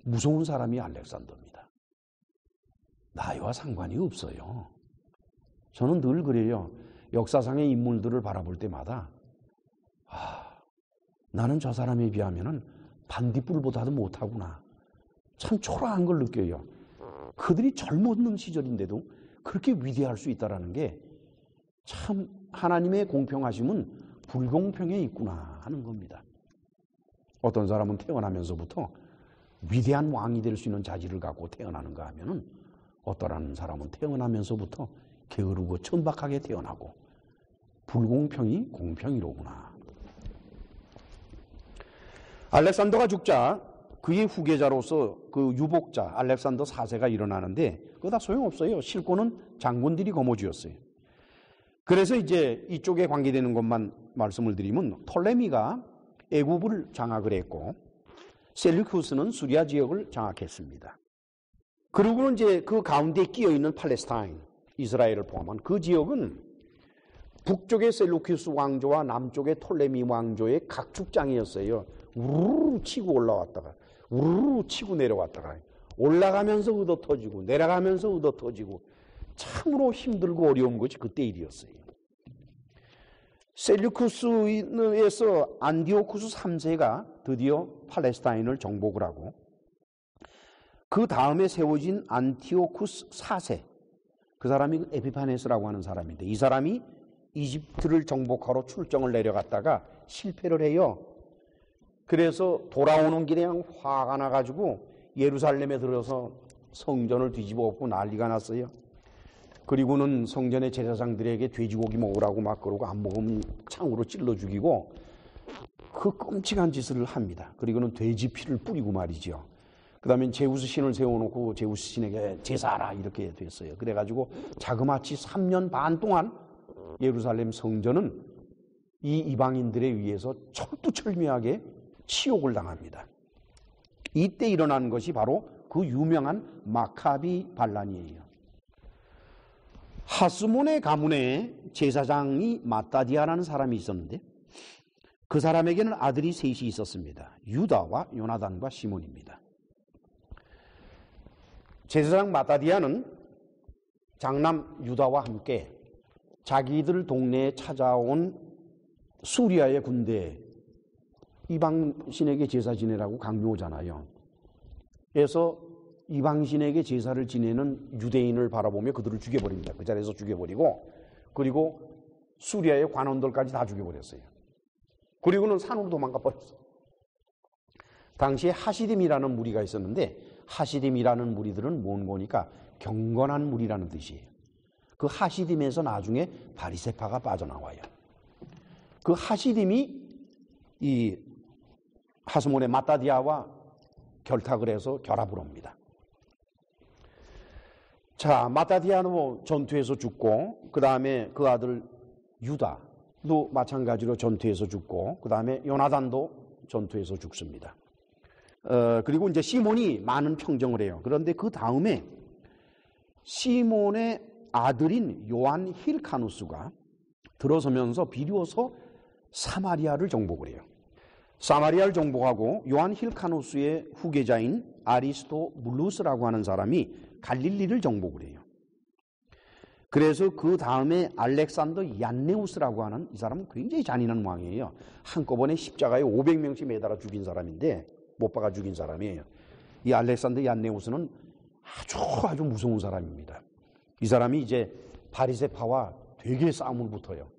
S1: 무서운 사람이 알렉산더입니다. 나이와 상관이 없어요. 저는 늘 그래요. 역사상의 인물들을 바라볼 때마다 나는 저 사람에 비하면 반딧불보다도 못하구나. 참 초라한 걸 느껴요. 그들이 젊었는 시절인데도 그렇게 위대할 수 있다는 게 참 하나님의 공평하심은 불공평에 있구나 하는 겁니다. 어떤 사람은 태어나면서부터 위대한 왕이 될 수 있는 자질을 갖고 태어나는가 하면은 어떠한 사람은 태어나면서부터 게으르고 천박하게 태어나고 불공평이 공평이로구나. 알렉산더가 죽자 그의 후계자로서 그 유복자 알렉산더 4세가 일어나는데 그거 다 소용없어요. 실권은 장군들이 거머쥐었어요. 그래서 이제 이쪽에 관계되는 것만 말씀을 드리면 톨레미가 애굽을 장악을 했고 셀루쿠스는 수리아 지역을 장악했습니다. 그리고는 이제 그 가운데 끼어 있는 팔레스타인, 이스라엘을 포함한 그 지역은 북쪽의 셀루쿠스 왕조와 남쪽의 톨레미 왕조의 각축장이었어요. 우르르 치고 올라왔다가 우르르 치고 내려왔다가 올라가면서 얻어 터지고 내려가면서 얻어 터지고 참으로 힘들고 어려운 것이 그때 일이었어요. 셀루쿠스에서 안디오쿠스 3세가 드디어 팔레스타인을 정복을 하고 그 다음에 세워진 안티오쿠스 4세, 그 사람이 에피파네스라고 하는 사람인데 이 사람이 이집트를 정복하러 출정을 내려갔다가 실패를 해요. 그래서 돌아오는 길에 그냥 화가 나가지고 예루살렘에 들어서 성전을 뒤집어 엎고 난리가 났어요. 그리고는 성전의 제사장들에게 돼지고기 먹으라고 막 그러고 안 먹으면 창으로 찔러 죽이고 그 끔찍한 짓을 합니다. 그리고는 돼지 피를 뿌리고 말이죠. 그 다음에 제우스 신을 세워놓고 제우스 신에게 제사하라 이렇게 됐어요. 그래가지고 자그마치 3년 반 동안 예루살렘 성전은 이 이방인들에 의해서 철두철미하게 치욕을 당합니다. 이때 일어난 것이 바로 그 유명한 마카비 반란이에요. 하스몬의 가문에 제사장이 마따디아라는 사람이 있었는데 그 사람에게는 아들이 셋이 있었습니다. 유다와 요나단과 시몬입니다. 제사장 마따디아는 장남 유다와 함께 자기들 동네에 찾아온 수리아의 군대에 이방신에게 제사 지내라고 강요하잖아요. 그래서 이방신에게 제사를 지내는 유대인을 바라보며 그들을 죽여버립니다. 그 자리에서 죽여버리고 그리고 수리아의 관원들까지 다 죽여버렸어요. 그리고는 산으로 도망가 버렸어요. 당시에 하시딤이라는 무리가 있었는데 하시딤이라는 무리들은 뭔 거니까 경건한 무리라는 뜻이에요. 그 하시딤에서 나중에 바리새파가 빠져나와요. 그 하시딤이 이 하스몬의 마따디아와 결탁을 해서 결합을 합니다. 자, 마따디아는 전투에서 죽고 그 다음에 그 아들 유다도 마찬가지로 전투에서 죽고 그 다음에 요나단도 전투에서 죽습니다. 그리고 이제 시몬이 많은 평정을 해요. 그런데 그 다음에 시몬의 아들인 요한 힐카누스가 들어서면서 비로소 사마리아를 정복을 해요. 사마리아를 정복하고 요한 힐카노스의 후계자인 아리스토블루스라고 하는 사람이 갈릴리를 정복을 해요. 그래서 그 다음에 알렉산더 얀네우스라고 하는 이 사람은 굉장히 잔인한 왕이에요. 한꺼번에 십자가에 500명씩 매달아 죽인 사람인데, 못 박아 죽인 사람이에요. 이 알렉산더 얀네우스는 아주 무서운 사람입니다. 이 사람이 이제 바리새파와 되게 싸움을 붙어요.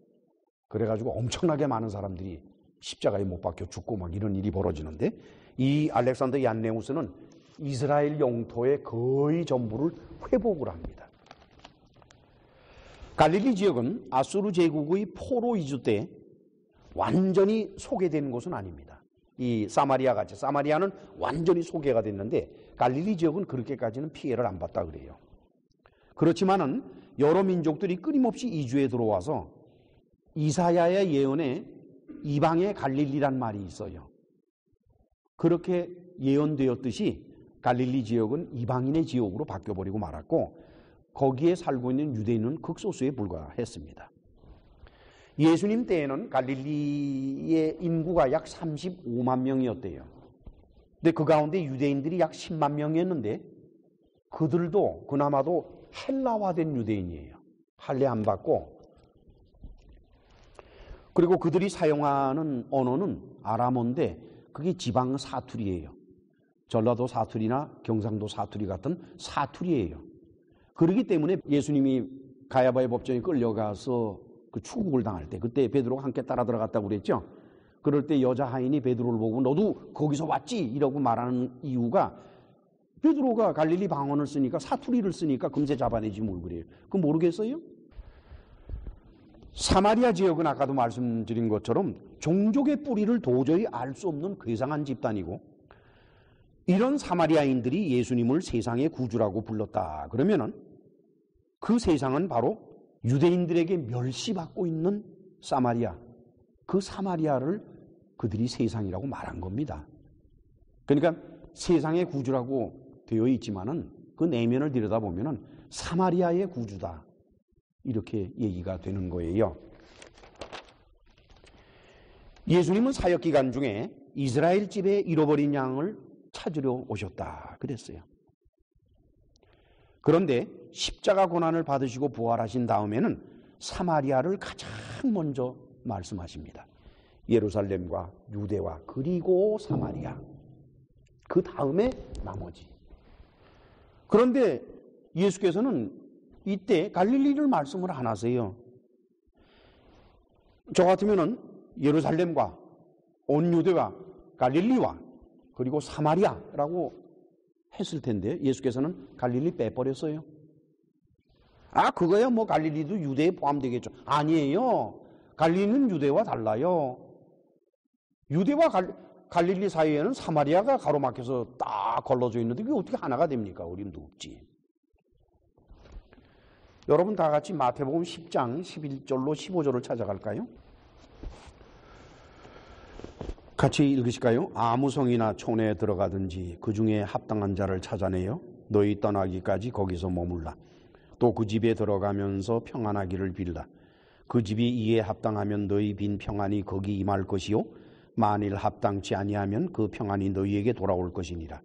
S1: 그래가지고 엄청나게 많은 사람들이 십자가에 못 박혀 죽고 막 이런 일이 벌어지는데, 이 알렉산더 얀네우스는 이스라엘 영토의 거의 전부를 회복을 합니다. 갈릴리 지역은 아수르 제국의 포로 이주 때 완전히 소개된 곳은 아닙니다. 이 사마리아 같이, 사마리아는 완전히 소개가 됐는데 갈릴리 지역은 그렇게까지는 피해를 안 봤다 그래요. 그렇지만은 여러 민족들이 끊임없이 이주해 들어와서 이사야의 예언에 이방의 갈릴리란 말이 있어요. 그렇게 예언되었듯이 갈릴리 지역은 이방인의 지역으로 바뀌어버리고 말았고, 거기에 살고 있는 유대인은 극소수에 불과했습니다. 예수님 때에는 갈릴리의 인구가 약 35만 명이었대요. 근데 그 가운데 유대인들이 약 10만 명이었는데 그들도 그나마도 헬라화된 유대인이에요. 할례 안 받고. 그리고 그들이 사용하는 언어는 아람어인데 그게 지방 사투리예요. 전라도 사투리나 경상도 사투리 같은 사투리예요. 그렇기 때문에 예수님이 가야바의 법정에 끌려가서 그 추국을 당할 때, 그때 베드로가 함께 따라 들어갔다고 그랬죠. 그럴 때 여자 하인이 베드로를 보고 너도 거기서 왔지? 이라고 말하는 이유가, 베드로가 갈릴리 방언을 쓰니까, 사투리를 쓰니까 금세 잡아내지 뭘 그래요. 그거 모르겠어요? 사마리아 지역은 아까도 말씀드린 것처럼 종족의 뿌리를 도저히 알 수 없는 괴상한 집단이고, 이런 사마리아인들이 예수님을 세상의 구주라고 불렀다 그러면은 그 세상은 바로 유대인들에게 멸시받고 있는 사마리아, 그 사마리아를 그들이 세상이라고 말한 겁니다. 그러니까 세상의 구주라고 되어 있지만은 그 내면을 들여다보면은 사마리아의 구주다, 이렇게 얘기가 되는 거예요. 예수님은 사역 기간 중에 이스라엘 집에 잃어버린 양을 찾으러 오셨다 그랬어요. 그런데 십자가 고난을 받으시고 부활하신 다음에는 사마리아를 가장 먼저 말씀하십니다. 예루살렘과 유대와 그리고 사마리아, 그 다음에 나머지. 그런데 예수께서는 이때 갈릴리를 말씀을 안 하세요. 저 같으면은 예루살렘과 온 유대와 갈릴리와 그리고 사마리아라고 했을 텐데 예수께서는 갈릴리 빼버렸어요. 아, 그거야 뭐 갈릴리도 유대에 포함되겠죠. 아니에요. 갈릴리는 유대와 달라요. 유대와 갈릴리 사이에는 사마리아가 가로막혀서 딱 걸러져 있는데 그게 어떻게 하나가 됩니까? 어림도 없지. 여러분 다 같이 마태복음 10장 11절로 15절을 찾아갈까요? 같이 읽으실까요? 아무 성이나 촌에 들어가든지 그 중에 합당한 자를 찾아내어 너희 떠나기까지 거기서 머물라. 또 그 집에 들어가면서 평안하기를 빌라. 그 집이 이에 합당하면 너희 빈 평안이 거기 임할 것이요 만일 합당치 아니하면 그 평안이 너희에게 돌아올 것이니라.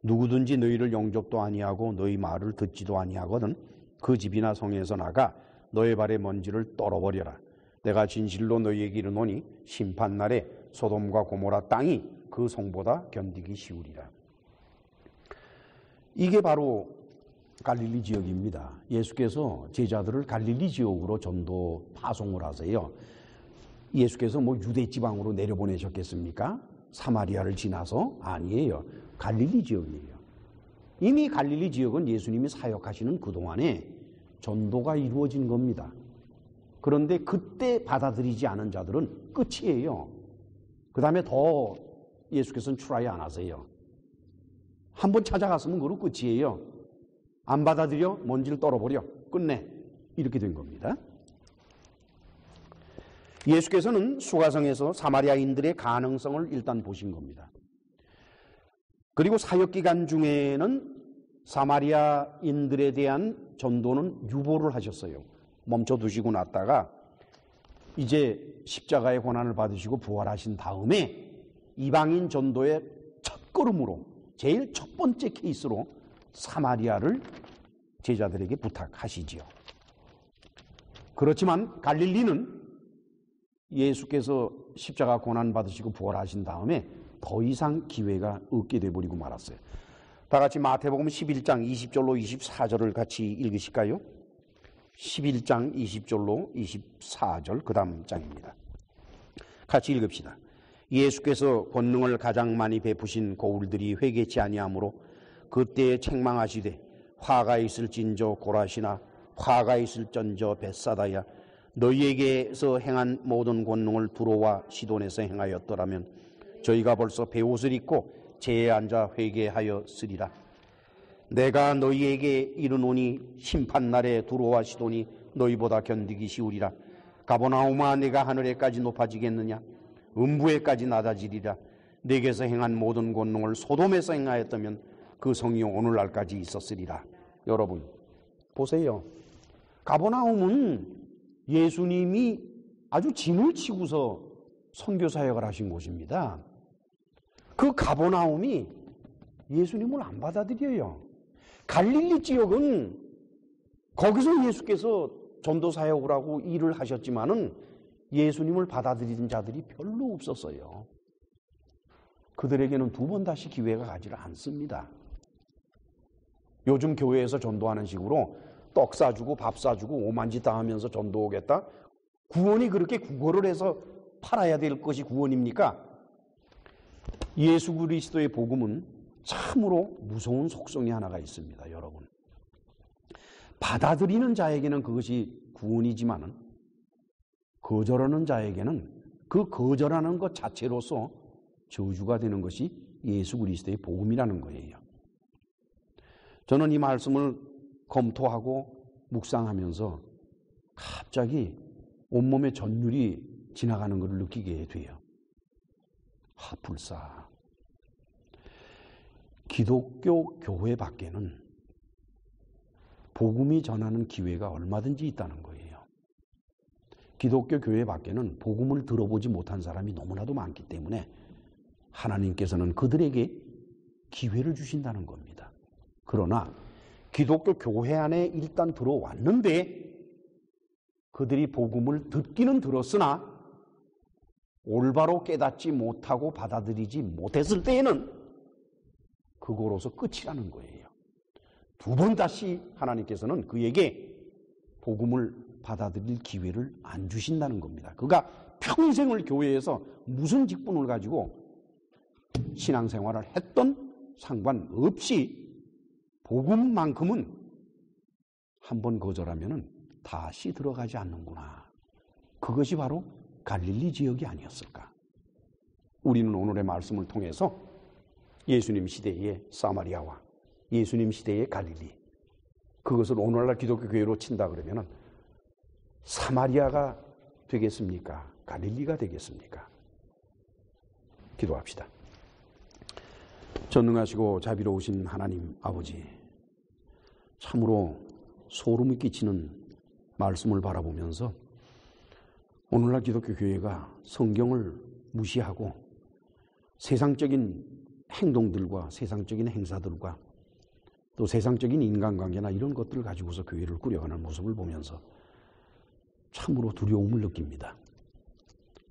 S1: 누구든지 너희를 영접도 아니하고 너희 말을 듣지도 아니하거든 그 집이나 성에서 나가 너희 발의 먼지를 떨어버려라. 내가 진실로 너희에게 이르노니 심판날에 소돔과 고모라 땅이 그 성보다 견디기 쉬우리라. 이게 바로 갈릴리 지역입니다. 예수께서 제자들을 갈릴리 지역으로 전도 파송을 하세요. 예수께서 뭐 유대 지방으로 내려보내셨겠습니까? 사마리아를 지나서? 아니에요. 갈릴리 지역이에요. 이미 갈릴리 지역은 예수님이 사역하시는 그동안에 전도가 이루어진 겁니다. 그런데 그때 받아들이지 않은 자들은 끝이에요. 그 다음에 더 예수께서는 출하에 안 하세요. 한번 찾아갔으면 그로 끝이에요. 안 받아들여 먼지를 떨어버려 끝내, 이렇게 된 겁니다. 예수께서는 수가성에서 사마리아인들의 가능성을 일단 보신 겁니다. 그리고 사역기간 중에는 사마리아인들에 대한 전도는 유보를 하셨어요. 멈춰두시고 났다가 이제 십자가의 고난을 받으시고 부활하신 다음에 이방인 전도의 첫 걸음으로 제일 첫 번째 케이스로 사마리아를 제자들에게 부탁하시지요. 그렇지만 갈릴리는 예수께서 십자가 고난 받으시고 부활하신 다음에 더 이상 기회가 없게 돼버리고 말았어요. 다 같이 마태복음 11장 20절로 24절을 같이 읽으실까요? 11장 20절로 24절 그 다음 장입니다. 같이 읽읍시다. 예수께서 권능을 가장 많이 베푸신 고울들이 회개치 아니하므로 그때에 책망하시되 화가 있을진저 고라시나 화가 있을전저 벳사다야 너희에게서 행한 모든 권능을 두로와 시돈에서 행하였더라면 저희가 벌써 베옷을 입고 제에 앉아 회개하였으리라. 내가 너희에게 이르노니 심판날에 두로와 시돈이 너희보다 견디기 쉬우리라. 가버나움아 내가 하늘에까지 높아지겠느냐 음부에까지 낮아지리라. 내게서 행한 모든 권능을 소돔에서 행하였다면 그 성이 오늘날까지 있었으리라. 여러분 보세요. 가버나움은 예수님이 아주 진을 치고서 선교사역을 하신 곳입니다. 그 가버나움이 예수님을 안 받아들여요. 갈릴리 지역은 거기서 예수께서 전도사역을 하고 일을 하셨지만은 예수님을 받아들이는 자들이 별로 없었어요. 그들에게는 두 번 다시 기회가 가지를 않습니다. 요즘 교회에서 전도하는 식으로 떡 사주고 밥 사주고 오만짓 다 하면서 전도하겠다? 구원이 그렇게 구걸을 해서 팔아야 될 것이 구원입니까? 예수 그리스도의 복음은 참으로 무서운 속성이 하나가 있습니다. 여러분, 받아들이는 자에게는 그것이 구원이지만은 거절하는 자에게는 그 거절하는 것 자체로서 저주가 되는 것이 예수 그리스도의 복음이라는 거예요. 저는 이 말씀을 검토하고 묵상하면서 갑자기 온몸에 전율이 지나가는 것을 느끼게 돼요. 불사. 기독교 교회 밖에는 복음이 전하는 기회가 얼마든지 있다는 거예요. 기독교 교회 밖에는 복음을 들어보지 못한 사람이 너무나도 많기 때문에 하나님께서는 그들에게 기회를 주신다는 겁니다. 그러나 기독교 교회 안에 일단 들어왔는데 그들이 복음을 듣기는 들었으나 올바로 깨닫지 못하고 받아들이지 못했을 때에는 그거로서 끝이라는 거예요. 두 번 다시 하나님께서는 그에게 복음을 받아들일 기회를 안 주신다는 겁니다. 그가 평생을 교회에서 무슨 직분을 가지고 신앙생활을 했던 상관없이 복음만큼은 한번 거절하면 다시 들어가지 않는구나. 그것이 바로 갈릴리 지역이 아니었을까. 우리는 오늘의 말씀을 통해서 예수님 시대의 사마리아와 예수님 시대의 갈릴리, 그것을 오늘날 기독교 교회로 친다 그러면 사마리아가 되겠습니까? 갈릴리가 되겠습니까? 기도합시다. 전능하시고 자비로우신 하나님 아버지, 참으로 소름이 끼치는 말씀을 바라보면서 오늘날 기독교 교회가 성경을 무시하고 세상적인 행동들과 세상적인 행사들과 또 세상적인 인간관계나 이런 것들을 가지고서 교회를 꾸려가는 모습을 보면서 참으로 두려움을 느낍니다.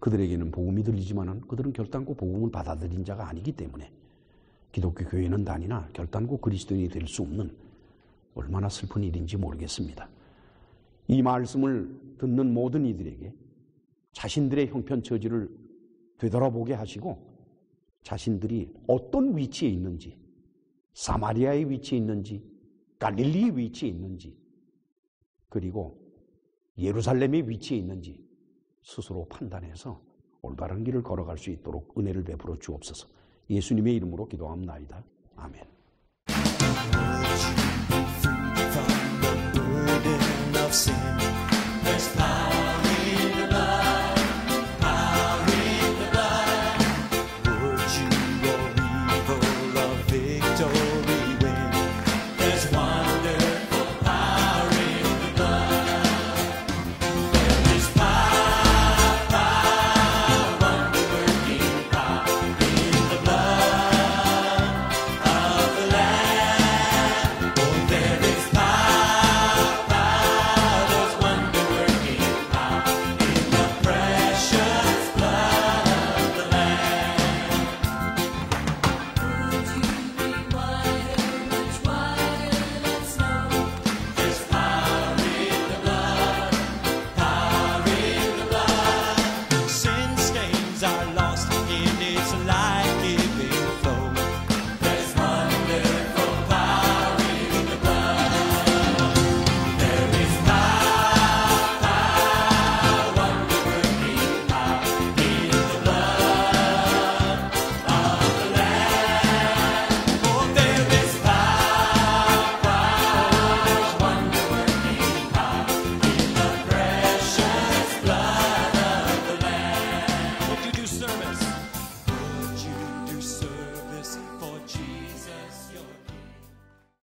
S1: 그들에게는 복음이 들리지만은 그들은 결단코 복음을 받아들인 자가 아니기 때문에 기독교 교회는 다니나 결단코 그리스도인이 될 수 없는 얼마나 슬픈 일인지 모르겠습니다. 이 말씀을 듣는 모든 이들에게 자신들의 형편처지를 되돌아보게 하시고 자신들이 어떤 위치에 있는지, 사마리아의 위치에 있는지, 갈릴리의 위치에 있는지, 그리고 예루살렘의 위치에 있는지 스스로 판단해서 올바른 길을 걸어갈 수 있도록 은혜를 베풀어 주옵소서. 예수님의 이름으로 기도합나이다. 아멘.
S2: There's power